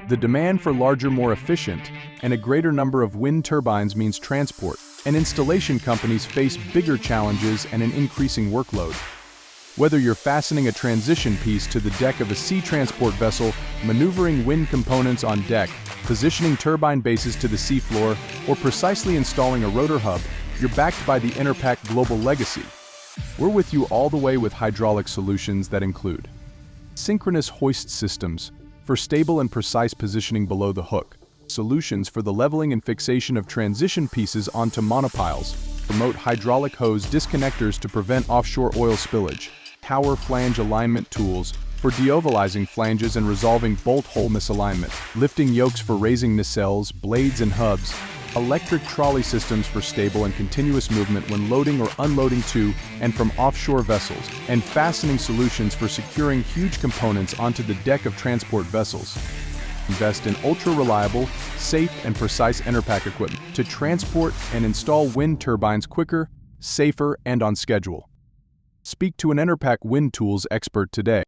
The demand for larger, more efficient, and a greater number of wind turbines means transport, and installation companies face bigger challenges and an increasing workload. Whether you're fastening a transition piece to the deck of a sea transport vessel, maneuvering wind components on deck, positioning turbine bases to the seafloor, or precisely installing a rotor hub, you're backed by the Enerpac global legacy. We're with you all the way with hydraulic solutions that include synchronous hoist systems for stable and precise positioning below the hook, solutions for the leveling and fixation of transition pieces onto monopiles, remote hydraulic hose disconnectors to prevent offshore oil spillage, tower flange alignment tools for deovalizing flanges and resolving bolt hole misalignment, lifting yokes for raising nacelles, blades and hubs, electric trolley systems for stable and continuous movement when loading or unloading to and from offshore vessels, and fastening solutions for securing huge components onto the deck of transport vessels. Invest in ultra-reliable, safe and precise Enerpac equipment to transport and install wind turbines quicker, safer and on schedule. Speak to an Enerpac Wind Tools expert today.